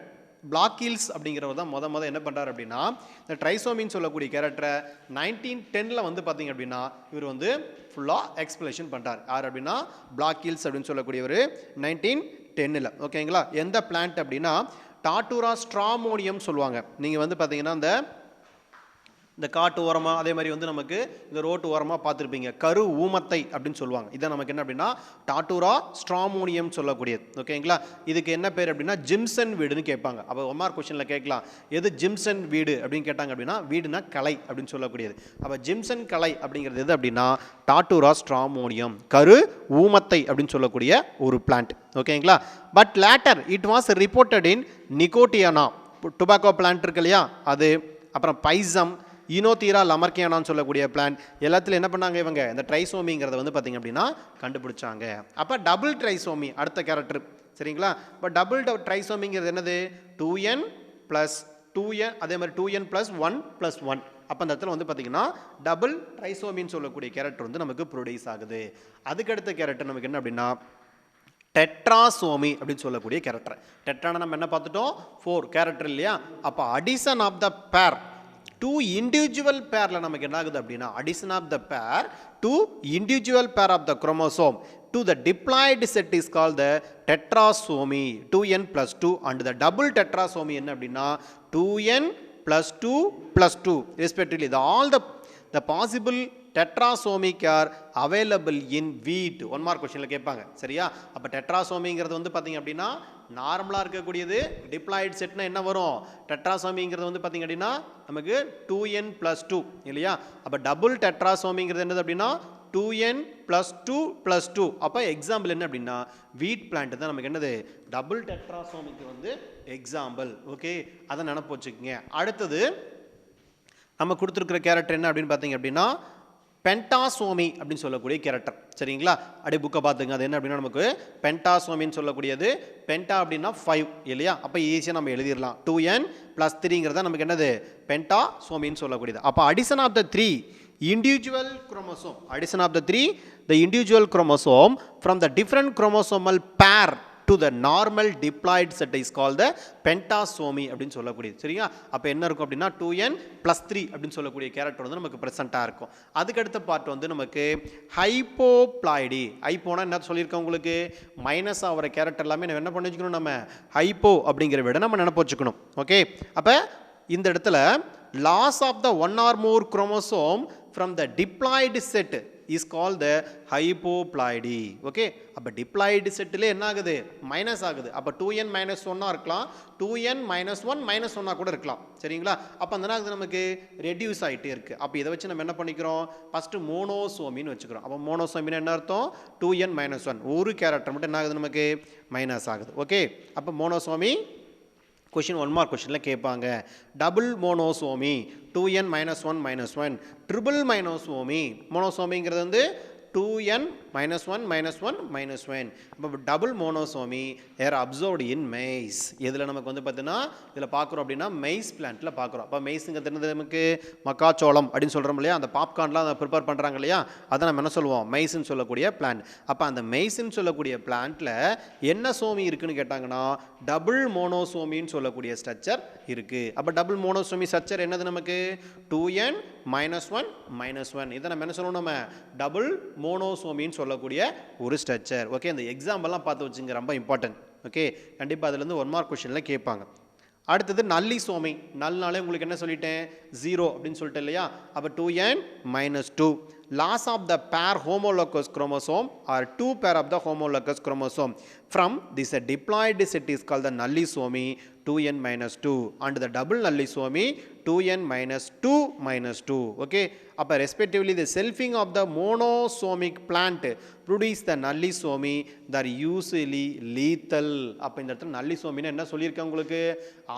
பிளாக்கில்ஸ் அப்படிங்கிறவர் தான் முத என்ன பண்ணுறாரு அப்படின்னா இந்த ட்ரைசோமின்னு சொல்லக்கூடிய கேரக்டரை 1910 வந்து பார்த்தீங்க அப்படின்னா இவர் வந்து ஃபுல்லாக எக்ஸ்பிளேஷன் பண்ணுறார். யார் அப்படின்னா பிளாக்கில்ஸ் அப்படின்னு சொல்லக்கூடியவர் 1910. ஓகேங்களா? எந்த பிளான்ட் அப்படின்னா டாட்டூரா ஸ்ட்ராமோனியம் சொல்லுவாங்க. நீங்கள் வந்து பார்த்தீங்கன்னா இந்த காட்டு ஓரமாக, அதே மாதிரி வந்து நமக்கு இந்த ரோட்டு ஓரமாக பார்த்துருப்பீங்க, கரு ஊமத்தை அப்படின்னு சொல்லுவாங்க. இதான் நமக்கு என்ன அப்படின்னா டாட்டூரா ஸ்ட்ராமோனியம் சொல்லக்கூடியது. ஓகேங்களா? இதுக்கு என்ன பேர் அப்படின்னா ஜிம்சன் வீடுன்னு கேட்பாங்க. அப்போ ஒமார் கொஸ்டினில் கேட்கலாம், எது ஜிம்சன் வீடு அப்படின்னு கேட்டாங்க அப்படின்னா வீடுனா கலை அப்படின்னு சொல்லக்கூடியது. அப்போ ஜிம்சன் கலை அப்படிங்கிறது எது அப்படின்னா டாட்டூரா ஸ்ட்ராமோனியம், கரு ஊமத்தை அப்படின்னு சொல்லக்கூடிய ஒரு பிளான்ட். ஓகேங்களா? But later it was reported in Nicotiana, tobacco plant இருக்கு இல்லையா அது, அப்புறம் பைசம், ஈனோதீரா லமர்கியானான்னு சொல்லக்கூடிய பிளான்ட் எல்லாத்துலையும் என்ன பண்ணாங்க இவங்க இந்த ட்ரைசோமிங்கிறத வந்து பார்த்தீங்க அப்படின்னா கண்டுபிடிச்சாங்க. அப்போ டபுள் ட்ரைசோமி அடுத்த கேரக்டர். சரிங்களா? இப்போ டபுள் ட்ரைசோமிங்கிறது என்னது 2n+2n, அதே மாதிரி 2n+1+1. அப்போ அந்த இடத்துல வந்து பார்த்தீங்கன்னா டபுள் ட்ரைசோமின்னு சொல்லக்கூடிய கேரக்டர் வந்து நமக்கு ப்ரொடியூஸ் ஆகுது. அதுக்கடுத்த கேரக்டர் நமக்கு என்ன அப்படின்னா டெட்ராசோமி அப்படின்னு சொல்லக்கூடிய கேரக்டர். டெட்ரானா நம்ம என்ன பார்த்துட்டோம், 4 கேரக்டர் இல்லையா? அப்போ அடிஷன் ஆஃப் த பேர் 2 இண்டிவிஜுவல் பேரில் நமக்கு என்ன ஆகுது அப்படின்னா அடிஷன் ஆஃப் த பேர் 2 individual pair of the chromosome to the diploid set is called the tetrasomy 2n+2 and the double tetrasomy என்ன அப்படின்னா 2n+2+2 respectively. All the possible tetrasomic are available in wheat. One mark கொஸ்டினில் கேட்பாங்க. சரியா? அப்போ டெட்ராசோமிங்கிறது வந்து பார்த்தீங்க அப்படின்னா நார்மலாக இருக்கக்கூடியது. டிப்ளாய்டு செட்னா என்ன வரும், டெட்ராசோமிங்கிறது வந்து பார்த்தீங்க அப்படின்னா நமக்கு 2n+2 இல்லையா? அப்போ டபுள் டெட்ராசோமிங்கிறது என்னது அப்படின்னா 2n+2+2. அப்போ எக்ஸாம்பிள் என்ன அப்படின்னா வீட் பிளான்ட் தான் நமக்கு என்னது டபுள் டெட்ராசோமிக்கு வந்து எக்ஸாம்பிள். ஓகே, அதை நினப்பு வச்சுக்கோங்க. அடுத்தது நம்ம கொடுத்துருக்கிற கேரக்டர் என்ன அப்படின்னு பார்த்தீங்க அப்படின்னா பென்டாசோமி அப்படின்னு சொல்லக்கூடிய கேரக்டர். சரிங்களா? அப்படியே புக்கை பார்த்துங்க. அது என்ன அப்படின்னா நமக்கு பென்டாசோமின்னு சொல்லக்கூடியது, பென்டா அப்படின்னா 5 இல்லையா? அப்போ ஈஸியாக நம்ம எழுதிடலாம். 2n+3 நமக்கு என்னது பென்டாசோமின்னு சொல்லக்கூடியது. அப்போ addition of the 3 individual chromosome, addition of the individual chromosome from the different chromosomal pair to the normal diploid set is called the pentasomy அப்படின்னு சொல்லக்கூடியது. சரியா? அப்போ என்ன இருக்கும் அப்படின்னா 2n+3 அப்படின்னு சொல்லக்கூடிய கேரக்டர் வந்து நமக்கு ப்ரெசென்ட்டாக இருக்கும். அதுக்கு அடுத்த பார்ட் வந்து நமக்கு ஹைப்போப்ளாய்டி. ஹைப்போனா என்ன சொல்லியிருக்கோம் உங்களுக்கு, மைனஸ் ஆகிற கேரக்டர் எல்லாமே என்ன பண்ணி வச்சுக்கணும், நம்ம ஹைப்போ அப்படிங்கிற விட நம்ம நினைப்பு வச்சுக்கணும். ஓகே, அப்போ இந்த இடத்துல loss of the one or more chromosome from the diploid set is called the hypoploidy. Okay, அப்போ டிப்ளாய்டு செட்டில் என்ன ஆகுது, மைனஸ் ஆகுது. அப்போ 2n-1 இருக்கலாம், 2n-1 கூட இருக்கலாம். சரிங்களா? அப்போ அந்த ஆகுது நமக்கு ரெடியூஸ் ஆகிட்டே இருக்குது. அப்போ இதை வச்சு நம்ம என்ன பண்ணிக்கிறோம், ஃபஸ்ட்டு மோனோசோமின்னு வச்சுக்கிறோம். அப்போ மோனோசோமின்னு என்ன அர்த்தம், 2n-1 ஒரு கேரக்டர் மட்டும் என்ன ஆகுது நமக்கு மைனஸ் ஆகுது. ஓகே, அப்போ மோனோசோமி கொஷின் ஒன் மார்க் கொஷினில் கேட்பாங்க. Double monosomy 2n-1-1, triple monosomy. மோனோசோமிங்கிறது வந்து 2n -1 -1 -1. அப்போ double monosomy are observed in maize. இதில் நமக்கு வந்து பார்த்தீங்கன்னா இதில் பார்க்குறோம் அப்படின்னா மெய்ஸ் பிளான்ட்டில் பார்க்குறோம். அப்போ மெய்ஸுங்கிறது என்னது நமக்கு மக்காச்சோளம் அப்படின்னு சொல்கிறோம் இல்லையா, அந்த பாப்கார்ன்லாம் அதை ப்ரிப்பேர் பண்ணுறாங்க இல்லையா, அதை நம்ம என்ன சொல்லுவோம் மெய்ஸ்ன்னு சொல்லக்கூடிய பிளான்ட். அப்போ அந்த மெய்ஸ்ன்னு சொல்லக்கூடிய பிளான்ட்டில் என்ன சோமி இருக்குன்னு கேட்டாங்கன்னா டபுள் மோனோசோமின்னு சொல்லக்கூடிய ஸ்ட்ரக்சர் இருக்குது. அப்போ டபுள் மோனோசோமி ஸ்ட்ரக்சர் என்னது நமக்கு 2n -1 -1. இதை நம்ம என்ன சொல்லுவோம் நம்ம டபுள் மோனோசோமின்னு சொல்லக்கூடிய ஒரு ஸ்ட்ரக்சர். ஓகே, இந்த எக்ஸாம்பிள்லாம் பார்த்து வச்சுங்க, ரொம்ப இம்பார்ட்டன்ட். ஓகே, கண்டிப்பாக அதுலேருந்து 1 மார்க் கொஸ்டினில் கேட்பாங்க. அடுத்தது நல்லிசோமி. நல்னாலே உங்களுக்கு என்ன சொல்லிட்டேன் 0 அப்படின்னு சொல்லிட்டேன் இல்லையா. அப்போ 2n -2. Loss of the pair homologous chromosome or 2 pair of the homologous chromosome from this diploid set is called the nullisomy 2n -2 and the double nullisomy 2n -2 -2. Okay, அப்போ respectively the selfing of the monosomic plant produce the nullisomy that usually lethal. அப்போ இந்த இடத்துல நல்லிசோமின்னு என்ன சொல்லியிருக்கேன் உங்களுக்கு,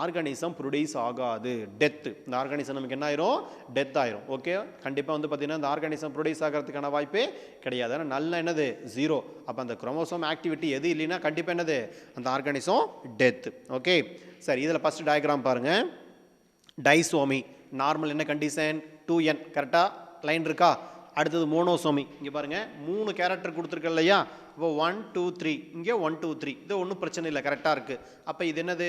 organism produce ஆகாது, death. இந்த organism நமக்கு என்ன ஆயிரும் டெத் ஆயிரும். ஓகே, கண்டிப்பாக வந்து பார்த்தீங்கன்னா இந்த ஆர்கானிசம் ப்ரொடியூஸ் ஆகிறதுக்கான வாய்ப்பே கிடையாது. ஆனால் நல்ல என்னது 0. அப்போ அந்த குரோமோசோம் ஆக்டிவிட்டி எது இல்லைன்னா கண்டிப்பாக என்னது அந்த ஆர்கானிசம் டெத். ஓகே சரி, இதில் ஃபஸ்ட்டு டயக்ராம் பாருங்கள். டைசோமி நார்மல் என்ன கண்டிஷன் 2n, கரெக்டாக லைன் இருக்கா. அடுத்தது மோனோசோமி, இங்கே பாருங்கள் 3 கேரக்டர் கொடுத்துருக்க இல்லையா. இப்போ 1 2 3, இங்கே 1 2 3, இது ஒன்றும் பிரச்சனை இல்லை, கரெக்டாக இருக்குது. அப்போ இது என்னது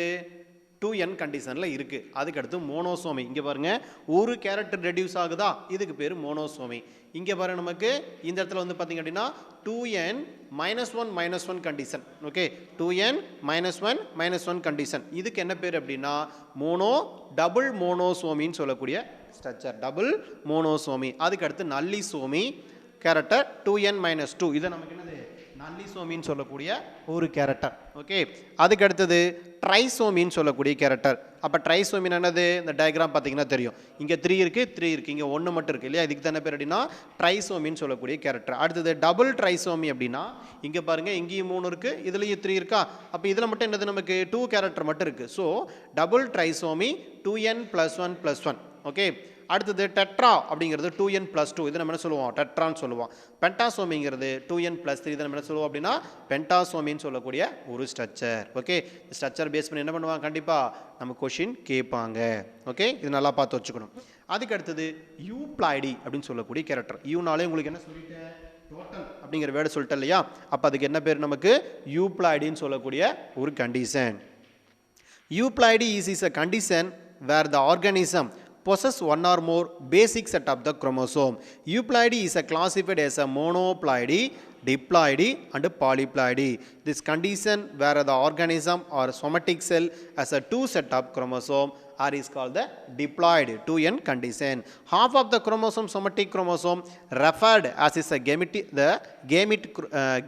2n கண்டிஷனில் இருக்குது. அதுக்கடுத்து மோனோசோமி, இங்கே பாருங்கள் ஒரு கேரக்டர் ரெடியூஸ் ஆகுதா, இதுக்கு பேர் மோனோசோமி. இங்கே பாருங்கள் நமக்கு இந்த இடத்துல வந்து பார்த்திங்க அப்படின்னா 2n -1 -1 condition. Okay, 2n -1 -1 condition. இதுக்கு என்ன பேர் அப்படின்னா டபுள் மோனோசோமின்னு சொல்லக்கூடிய ஸ்ட்ரக்சர், டபுள் மோனோசோமி. அதுக்கடுத்து நல்லிசோமி கேரக்டர் 2n -2, இதை நமக்கு என்னது நல்லிசோமின்னு சொல்லக்கூடிய ஒரு கேரக்டர். ஓகே, அதுக்கு அடுத்தது ட்ரைசோமின்னு சொல்லக்கூடிய கேரக்டர். அப்போ ட்ரைசோமின் என்னது, இந்த டயக்ராம் பார்த்தீங்கன்னா தெரியும், இங்கே 3 இருக்குது 3 இருக்குது, இங்கே 1 மட்டும் இருக்குது இல்லையா. இதுக்கு தானே பேர் அப்படின்னா ட்ரைசோமின்னு சொல்லக்கூடிய கேரக்டர். அடுத்தது டபுள் ட்ரைசோமி அப்படின்னா இங்கே பாருங்கள் இங்கேயும் 3 இருக்குது, இதுலேயும் 3 இருக்கா. அப்போ இதில் மட்டும் என்னது நமக்கு 2 கேரக்டர் மட்டும் இருக்குது. So double trisomy 2n +1 +1. Okay, அடுத்தது டெட்ரா அப்படிங்கிறது 2n +2, இதை நம்ம என்ன சொல்லுவோம் டெட்ரான்னு சொல்லுவோம். பென்டாசோமிங்கிறது 2n +3, இதை நம்ம என்ன சொல்லுவோம் அப்படின்னா பென்டாசோமின்னு சொல்லக்கூடிய ஒரு ஸ்ட்ரக்சர். ஓகே, ஸ்ட்ரக்சர் பேஸ் பண்ணி என்ன பண்ணுவாங்க, கண்டிப்பாக நம்ம கொஷின் கேட்பாங்க. ஓகே, இது நல்லா பார்த்து வச்சுக்கணும். அதுக்கு அடுத்தது யூப்ளாய்டி அப்படின்னு சொல்லக்கூடிய கேரக்டர். யூனாலே உங்களுக்கு என்ன சொல்லிட்டேன் டோட்டல் அப்படிங்கிற வேர்டு சொல்லிட்டேன் இல்லையா. அப்போ அதுக்கு என்ன பேர் நமக்கு யூப்ளாய்டின்னு சொல்லக்கூடிய ஒரு condition. Euploidy is a condition where the organism possess one or more basic set of the chromosome. Euploidy is classified as a monoploidy, diploidy and polyploidy. This condition where the organism or somatic cell has a 2 set of chromosome or is called the diploid 2n condition. Half of the chromosome somatic chromosome referred as is a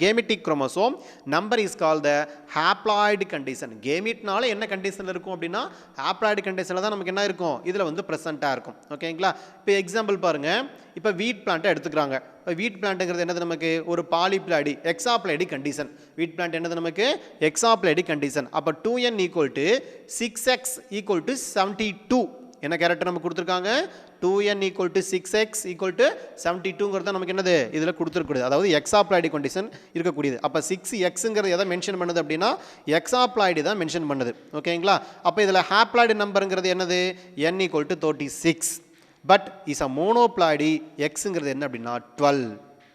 gametic chromosome number is called the haploid condition. gametனால என்ன கண்டிஷன்ல இருக்கும் அப்படின்னா haploid conditionல தான் நமக்கு என்ன இருக்கும், இதில் வந்து ப்ரெசென்ட்டாக இருக்கும். ஓகேங்களா, இப்போ எக்ஸாம்பிள் பாருங்க. இப்போ வீட் பிளான்ட்டை எடுத்துக்கிறாங்க. இப்போ வீட் பிளான்ட்டுங்கிறது என்னது நமக்கு ஒரு பாலிப்ளாய்டி எக்ஸாப்ளைடி கண்டிஷன். வீட் பிளான்ட் என்னது நமக்கு எக்ஸாப்ளைடி கண்டிஷன். அப்போ 2n = 6x = 72 என்ன கேரக்டர் நமக்கு கொடுத்துருக்காங்க. 2n = 6x = 72ங்கிறது நமக்கு என்னது இதில் கொடுத்துருக்குது, அதாவது எக்ஸாப்ளாய்டி கண்டிஷன் இருக்கக்கூடியது. அப்போ 6xங்கிறது எதை மென்ஷன் பண்ணுது அப்படின்னா எக்ஸாப்ளாய்டி தான் மென்ஷன் பண்ணுது. ஓகேங்களா, அப்போ இதில் ஹாப்ளாய்டு நம்பருங்கிறது என்னது n = 36, பட் இஸ் அ மோனோப்ளாய்டி எக்ஸுங்கிறது என்ன அப்படின்னா 12.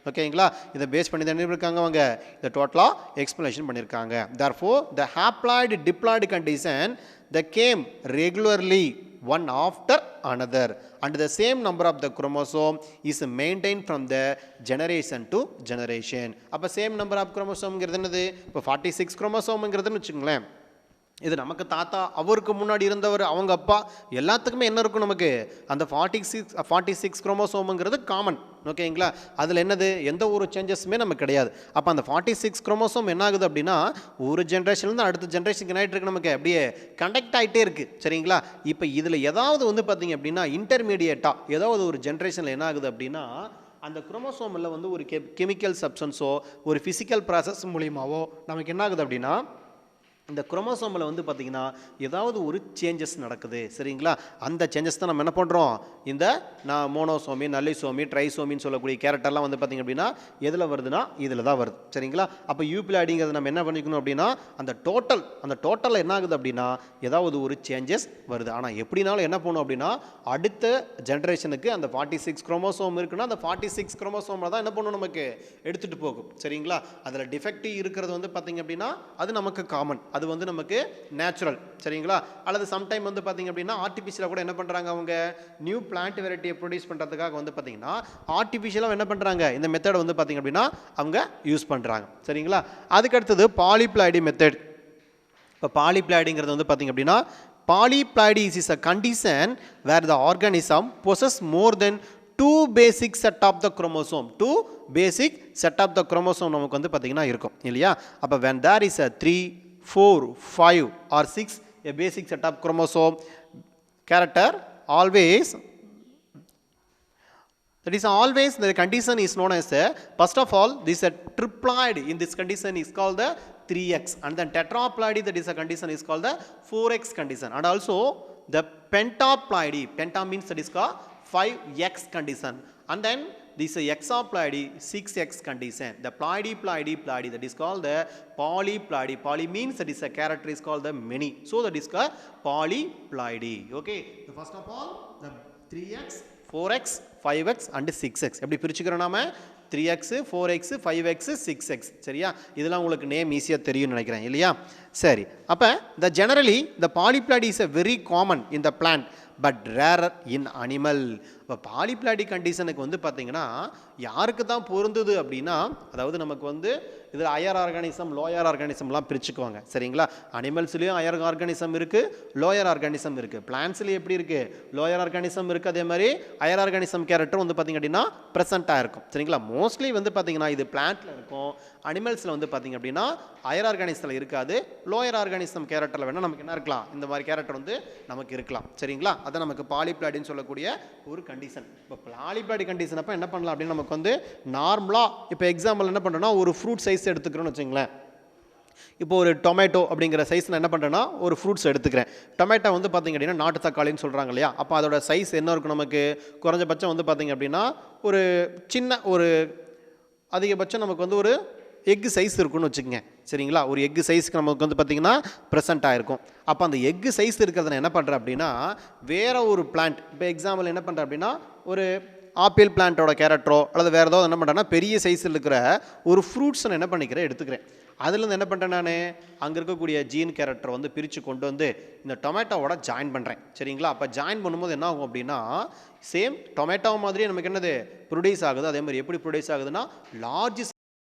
ஓகேங்களா, இதை பேஸ் பண்ணி தான் இருக்காங்க அவங்க இதை டோட்டலாக எக்ஸ்பிளனேஷன் பண்ணியிருக்காங்க. therefore the haploid diploid condition that came regularly one after another and the same number of the chromosome is maintained from the generation to generation. அப்போ சேம் நம்பர் ஆஃப் குரோமோசோம்ங்கிறது என்னது, இப்போ 46 குரோமோசோம்ங்கிறதுன்னு வச்சுங்களேன். இது நமக்கு தாத்தா, அவருக்கு முன்னாடி இருந்தவர், அவங்க அப்பா, எல்லாத்துக்குமே என்ன இருக்கும் நமக்கு அந்த 46 குரோமோசோமுங்கிறது காமன். ஓகேங்களா, அதில் என்னது எந்த ஒரு சேஞ்சஸுமே நமக்கு கிடையாது. அப்போ அந்த 46 குரோமோசோம் என்ன ஆகுது அப்படின்னா ஒரு ஜென்ரேஷன்லேருந்து அடுத்த ஜென்ரேஷனுக்கு என்ன இருக்கு நமக்கு அப்படியே கண்டக்ட் ஆகிட்டே இருக்குது. சரிங்களா, இப்போ இதில் ஏதாவது வந்து பார்த்திங்க அப்படின்னா இன்டர்மீடியேட்டாக ஏதாவது ஒரு ஜென்ரேஷனில் என்ன ஆகுது அப்படின்னா அந்த குரோமோசோமில் வந்து ஒரு கெமிக்கல் சப்ஸ்டன்ஸோ ஒரு ஃபிசிக்கல் ப்ராசஸ் மூலியமாவோ நமக்கு என்ன ஆகுது அப்படின்னா இந்த குரோமோசோமில் வந்து பார்த்திங்கன்னா ஏதாவது ஒரு சேஞ்சஸ் நடக்குது சரிங்களா. அந்த சேஞ்சஸ் தான் நம்ம என்ன பண்ணுறோம், இந்த மோனோசோமி, நல்லிசோமி, ட்ரைசோமின்னு சொல்லக்கூடிய கேரக்டர்லாம் வந்து பார்த்திங்க அப்படின்னா எதில் வருதுன்னா இதில் தான் வருது சரிங்களா. அப்போ யூப்ளாய்டிங்கிறது நம்ம என்ன பண்ணிக்கணும் அப்படின்னா அந்த டோட்டலில் என்ன ஆகுது அப்படின்னா ஏதாவது ஒரு சேஞ்சஸ் வருது. ஆனால் எப்படினாலும் என்ன பண்ணணும் அப்படின்னா அடுத்த ஜென்ரேஷனுக்கு அந்த 46 குரோமோசோம் இருக்குன்னா அந்த 46 குரோமோசோமில் தான் என்ன பண்ணணும் நமக்கு எடுத்துகிட்டு போகும் சரிங்களா. அதில் டிஃபெக்டிவ் இருக்கிறது வந்து பார்த்திங்க அப்படின்னா அது நமக்கு காமன், அது வந்து நமக்கு நேச்சுரல் சரிங்களா. அல்லது சம்டைம் வந்து பார்த்திங்க அப்படின்னா ஆர்டிஃபிஷியலாக கூட என்ன பண்ணுறாங்க, அவங்க நியூ பிளான்ட் வெரைட்டியை ப்ரொடியூஸ் பண்ணுறதுக்காக வந்து பார்த்திங்கன்னா ஆர்டிஃபிஷியலாக என்ன பண்ணுறாங்க இந்த மெத்தடை வந்து பார்த்திங்க அப்படின்னா அவங்க யூஸ் பண்ணுறாங்க சரிங்களா. அதுக்கு அடுத்தது பாலிப்ளாய்டி மெத்தட். இப்போ பாலிப்ளாய்டிங்கிறது வந்து பார்த்திங்க அப்படின்னா polyploidy is a condition where the organism possess more than two basic set of the chromosome. Two basic set of the chromosome நமக்கு வந்து பார்த்திங்கன்னா இருக்கும் இல்லையா. அப்போ when there is a 3, 4, 5 or 6 a basic set of chromosome character always, that is always the condition is known as a, first of all this a triploid in this condition is called the 3x, and then tetraploidy, that is a condition is called the 4x condition, and also the pentaploidy, penta means that is called 5x condition, and then this hexaploidy 6x condition. The ploidy that is called the polyploidy. Poly means that is a character is called the many, so that is called polyploidy. Okay, the first of all the 3x, 4x, 5x and 6x எப்படி பிரிச்சுக்கிறோம் நாம 3x, 4x, 5x, 6x சரியா. இதெல்லாம் உங்களுக்கு name ஈஸியாக தெரியும்னு நினைக்கிறேன் இல்லையா. சரி, அப்போ the generally the polyploidy is a very common in the plant but rarer in animal. இப்போ பாலிப்ளாய்டி கண்டிஷனுக்கு வந்து பார்த்திங்கன்னா யாருக்கு தான் பொருந்துது அப்படின்னா, அதாவது நமக்கு வந்து இதில் ஹையர் ஆர்கானிசம் லோயர் ஆர்கானிசம்லாம் பிரிச்சுக்குவாங்க சரிங்களா. அனிமல்ஸ்லேயும் ஹையர் ஆர்கானிசம் இருக்குது, லோயர் ஆர்கானிசம் இருக்குது. பிளான்ஸ்லேயும் எப்படி இருக்குது, லோயர் ஆர்கானிசம் இருக்குது, அதே மாதிரி ஹையர் ஆர்கானிசம் கேரக்டர் வந்து பார்த்திங்க அப்படின்னா ப்ரெசென்ட்டாக இருக்கும் சரிங்களா. மோஸ்ட்லி வந்து பார்த்திங்கன்னா இது பிளான்ட்டில் இருக்கும், அனிமல்ஸில் வந்து பார்த்திங்க அப்படின்னா ஹையர் ஆர்கானிசத்தில் இருக்காது, லோயர் ஆர்கானிசம் கேரக்டரில் வேணால் நமக்கு என்ன இருக்கலாம், இந்த மாதிரி கேரக்டர் வந்து நமக்கு இருக்கலாம் சரிங்களா. அதை நமக்கு பாலிப்ளாய்டின்னு சொல்லக்கூடிய ஒரு கண்டிஷன். இப்போ பாலிப்ளாய்டி கண்டிஷன் அப்போ என்ன பண்ணலாம் அப்படின்னு நமக்கு வந்து நார்மலாக இப்போ எக்ஸாம்பிள் என்ன பண்ணுறோன்னா ஒரு ஃப்ரூட் சைஸ் எடுத்துக்கிறோன்னு வச்சுங்களேன். இப்போ ஒரு டொமேட்டோ அப்படிங்கிற சைஸில் என்ன பண்ணுறேன்னா ஒரு ஃப்ரூட்ஸ் எடுத்துக்கிறேன். டொமேட்டோ வந்து பார்த்திங்க அப்படின்னா நாட்டு தக்காளின்னு சொல்கிறாங்க இல்லையா. அப்போ அதோட சைஸ் என்ன இருக்கும், நமக்கு குறைஞ்சபட்சம் வந்து பார்த்திங்க அப்படின்னா ஒரு சின்ன ஒரு அதிகபட்சம் நமக்கு வந்து ஒரு எக்கு சைஸ் இருக்குன்னு வச்சுக்கோங்க சரிங்களா. ஒரு எக்கு சைஸ்க்கு நமக்கு வந்து பார்த்திங்கன்னா ப்ரெசென்ட் ஆகிருக்கும். அப்போ அந்த எக்கு சைஸ் இருக்கிறத என்ன பண்ணுறேன் அப்படின்னா வேறு ஒரு பிளான்ட், இப்போ எக்ஸாம்பிள் என்ன பண்ணுறேன் அப்படின்னா ஒரு ஆப்பிள் பிளான்ட்டோட கேரக்டரோ அல்லது வேறு ஏதாவது என்ன பண்ணுறேன்னா பெரிய சைஸில் இருக்கிற ஒரு ஃப்ரூட்ஸை நான் என்ன பண்ணிக்கிறேன் எடுத்துக்கிறேன். அதுலேருந்து என்ன பண்ணுறேன், நான் அங்கே இருக்கக்கூடிய ஜீன் கேரக்டரை வந்து பிரித்து கொண்டு வந்து இந்த டொமேட்டோவோட ஜாயின் பண்ணுறேன் சரிங்களா. அப்போ ஜாயின் பண்ணும்போது என்ன ஆகும் அப்படின்னா சேம் டொமேட்டோ மாதிரியே நமக்கு என்னது ப்ரொடியூஸ் ஆகுது. அதே மாதிரி எப்படி ப்ரொடியூஸ் ஆகுதுன்னா லார்ஜ்